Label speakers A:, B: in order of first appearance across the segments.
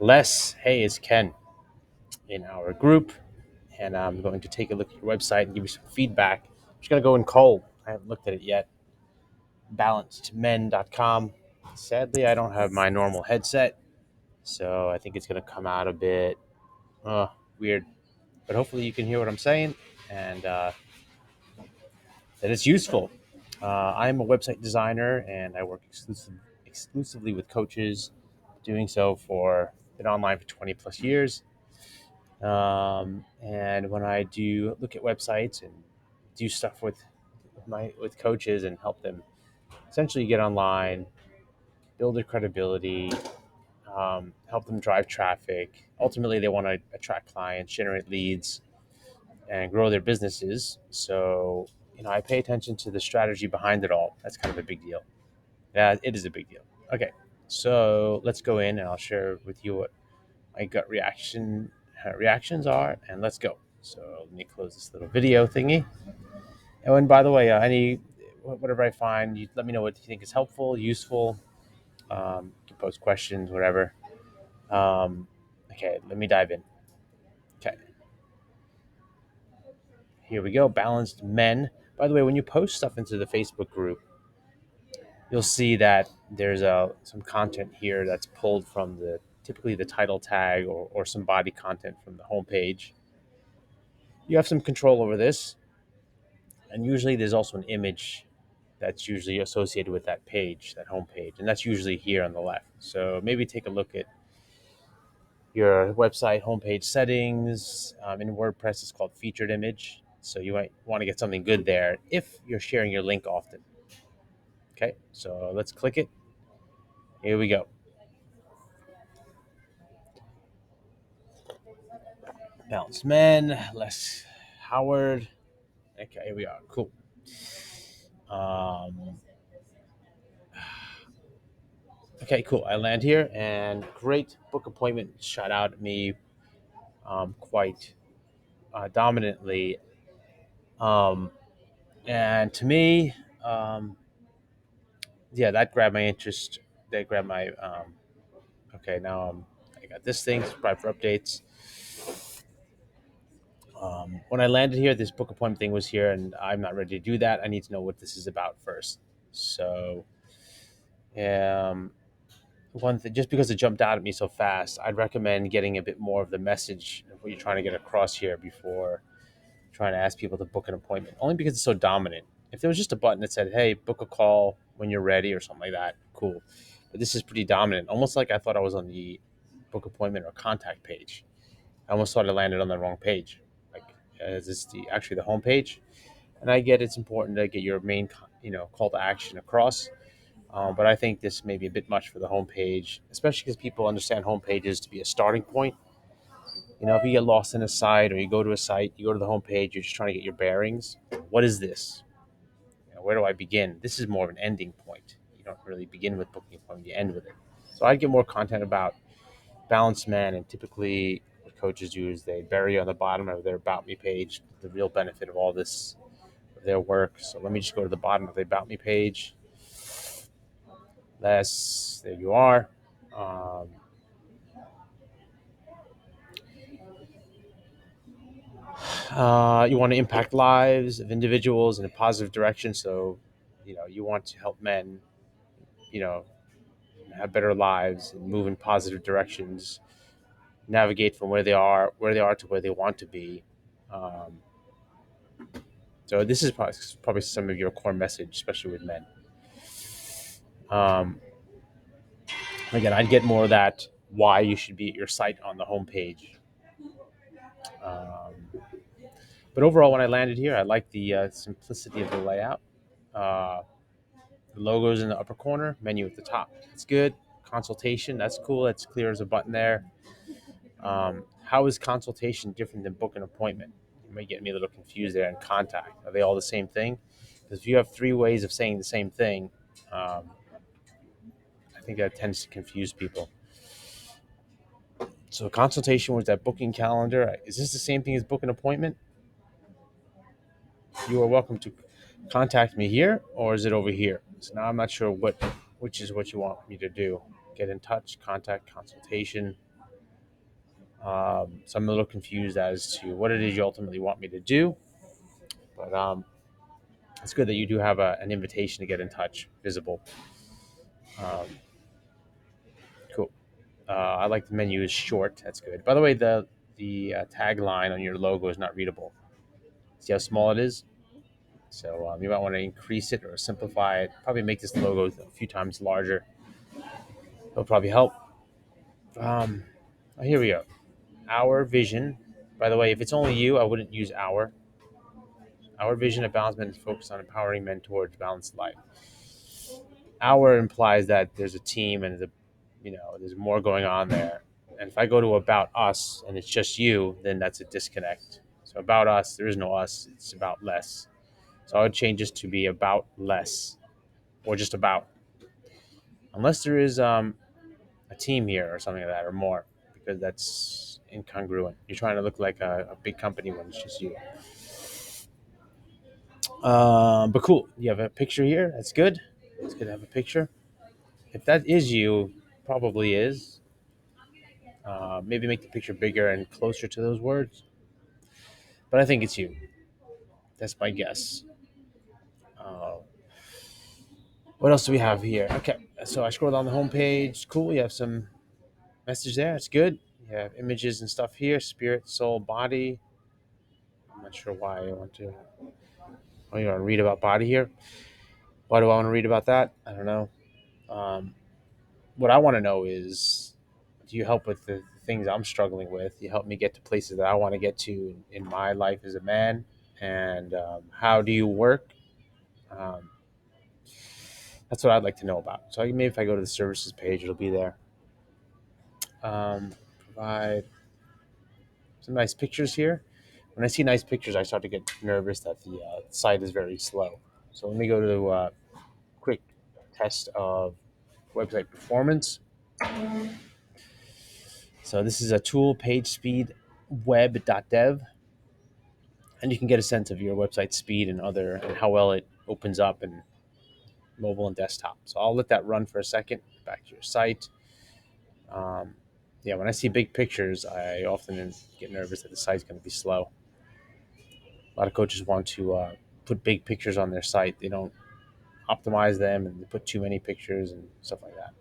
A: Les, hey, it's Ken in our group, and I'm going to take a look at your website and give you some feedback. I'm just going to go in cold. I haven't looked at it yet. Balancedmen.com. Sadly, I don't have my normal headset, so I think it's going to come out a bit weird. But hopefully, you can hear what I'm saying and that it's useful. I'm a website designer and I work exclusively with coaches, doing so for been online for 20 plus years. And when I do look at websites and do stuff with coaches and help them essentially get online, build their credibility, help them drive traffic. Ultimately, they want to attract clients, generate leads, and grow their businesses. So, I pay attention to the strategy behind it all. That's kind of a big deal. Yeah, it is a big deal. Okay, so let's go in and I'll share with you what my gut reactions are, and let's go. So let me close this little video thingy. Oh, and by the way, whatever I find, you let me know what you think is helpful, useful. You can post questions, whatever. Okay, let me dive in. Okay, here we go. Balanced men. By the way, when you post stuff into the Facebook group, you'll see that there's some content here that's pulled from typically the title tag or some body content from the homepage. You have some control over this, and usually there's also an image that's usually associated with that page, that homepage, and that's usually here on the left. So maybe take a look at your website homepage settings. In WordPress, it's called featured image. So you might want to get something good there if you're sharing your link often. Okay, so let's click it. Here we go. Bounce Men, Les Howard. Okay, here we are. Cool. Um, okay, cool. I land here and great book appointment shot out at me quite dominantly. Um, and to me, um, yeah, that grabbed my interest. That grabbed my. Okay, now I got this thing, subscribe for updates. When I landed here, this book appointment thing was here, and I'm not ready to do that. I need to know what this is about first. So, um, one thing, just because it jumped out at me so fast, I'd recommend getting a bit more of the message of what you're trying to get across here before trying to ask people to book an appointment. Only because it's so dominant. If there was just a button that said, "Hey, book a call when you're ready" or something like that, cool. But this is pretty dominant. Almost like I thought I was on the book appointment or contact page. I almost thought I landed on the wrong page. Like, is this actually the home page? And I get it's important to get your main, call to action across. But I think this may be a bit much for the homepage, especially because people understand homepages to be a starting point. If you get lost in a site or you go to a site, you go to the homepage, you're just trying to get your bearings. What is this? Where do I begin? This is more of an ending point. You don't really begin with booking appointment, you end with it. So I'd get more content about Balanced Man, and typically what coaches do is they bury on the bottom of their About Me page the real benefit of all this, of their work. So let me just go to the bottom of the About Me page. There you are. Um, you want to impact lives of individuals in a positive direction. So, you want to help men, you know, have better lives and move in positive directions, navigate from where they are to where they want to be. Um, so this is probably some of your core message, especially with men. Um, Again, I'd get more of that why you should be at your site on the homepage. Um, but overall, when I landed here, I like the simplicity of the layout. Uh, The logo's in the upper corner, menu at the top. It's good. Consultation, that's cool. It's clear as a button there. How is consultation different than book an appointment? You might get me a little confused there. And contact, are they all the same thing? Because if you have three ways of saying the same thing, um, I think that tends to confuse people. So consultation was that booking calendar. Is this the same thing as book an appointment? You are welcome to contact me here, or is it over here? So now I'm not sure which is what you want me to do. Get in touch, contact, consultation. So I'm a little confused as to what it is you ultimately want me to do. But it's good that you do have an invitation to get in touch visible. Um, cool. I like the menu is short. That's good. By the way, the tagline on your logo is not readable. See how small it is? So you might want to increase it or simplify it. Probably make this logo a few times larger. It'll probably help. Um, Here we go. Our vision. By the way, if it's only you, I wouldn't use our. Our vision at Balanced Men is focused on empowering men towards balanced life. Our implies that there's a team and there's more going on there. And if I go to about us and it's just you, then that's a disconnect. So about us, there is no us. It's about less. So I would change this to be about less or just about, unless there is a team here or something like that or more, because that's incongruent. You're trying to look like a big company when it's just you. But cool. You have a picture here. That's good. It's good to have a picture. If that is you, probably is. Maybe make the picture bigger and closer to those words. But I think it's you. That's my guess. Uh, what else do we have here? Okay, so I scroll down the homepage. Cool. You have some message there. It's good. You have images and stuff here. Spirit, soul, body. I'm not sure why I want to. Oh, you want to read about body here? Why do I want to read about that? I don't know. Um, what I want to know is, do you help with the things I'm struggling with? You help me get to places that I want to get to in my life as a man. And how do you work? Um, that's what I'd like to know about. So maybe if I go to the services page, it'll be there. Provide some nice pictures here. When I see nice pictures, I start to get nervous that the site is very slow. So let me go to a quick test of website performance. So this is a tool, PageSpeed web.dev, and you can get a sense of your website speed and how well it opens up in mobile and desktop. So I'll let that run for a second. Back to your site. Um, yeah, when I see big pictures, I often get nervous that the site's going to be slow. A lot of coaches want to put big pictures on their site. They don't optimize them and they put too many pictures and stuff like that.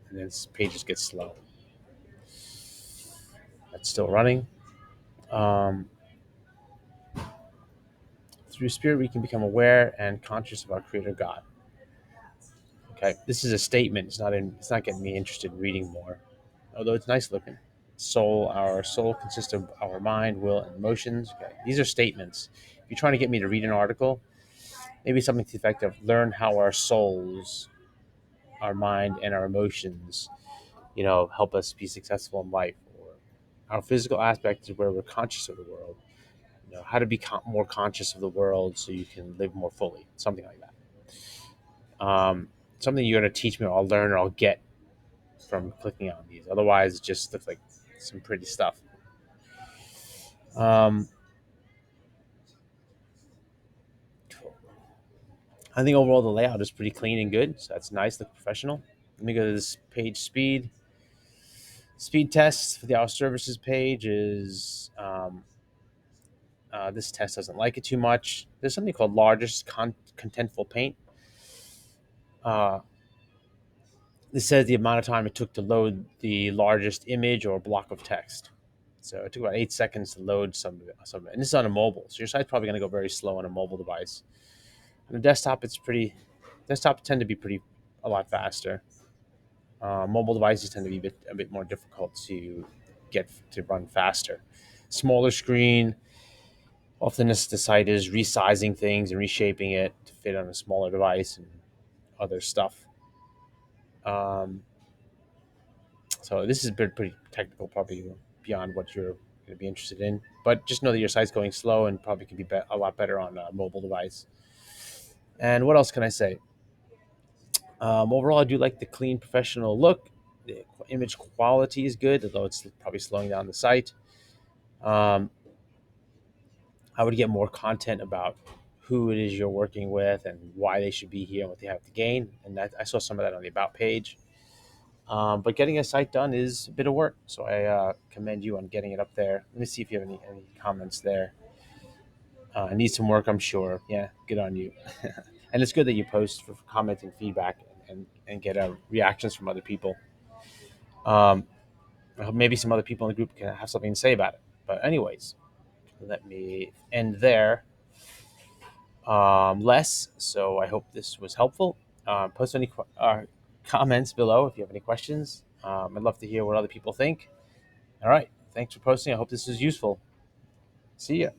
A: And then pages get slow. That's still running. Um, Through spirit, we can become aware and conscious of our Creator God. Okay, this is a statement. It's not getting me interested in reading more, although it's nice looking. Our soul consists of our mind, will, and emotions. Okay, these are statements. If you're trying to get me to read an article, maybe something to the effect of learn how our souls, our mind, and our emotions, help us be successful in life. Or our physical aspect is where we're conscious of the world. How to be more conscious of the world so you can live more fully. Something like that. Something you're going to teach me or I'll learn or I'll get from clicking on these. Otherwise, it just looks like some pretty stuff. Um, I think overall the layout is pretty clean and good, so that's nice. Look professional. Let me go to this page speed. Speed test for the Our Services page is this test doesn't like it too much. There's something called largest contentful paint. Uh, this says the amount of time it took to load the largest image or block of text. So it took about 8 seconds to load some of it. And this is on a mobile. So your site's probably going to go very slow on a mobile device. On a desktop, desktops tend to be a lot faster. Mobile devices tend to be a bit more difficult to get to run faster. Smaller screen, often the site is resizing things and reshaping it to fit on a smaller device and other stuff. Um, so this is pretty technical, probably beyond what you're going to be interested in. But just know that your site's going slow and probably can be a lot better on a mobile device. And what else can I say? Overall, I do like the clean, professional look. The image quality is good, although it's probably slowing down the site. Um, I would get more content about who it is you're working with and why they should be here and what they have to gain. And I saw some of that on the About page. But getting a site done is a bit of work, so I commend you on getting it up there. Let me see if you have any comments there. Need some work, I'm sure. Yeah, good on you. And it's good that you post for commenting feedback and get reactions from other people. Um, I hope maybe some other people in the group can have something to say about it. But anyways, let me end there. Less. So I hope this was helpful. Post any comments below if you have any questions. I'd love to hear what other people think. All right. Thanks for posting. I hope this is useful. See ya.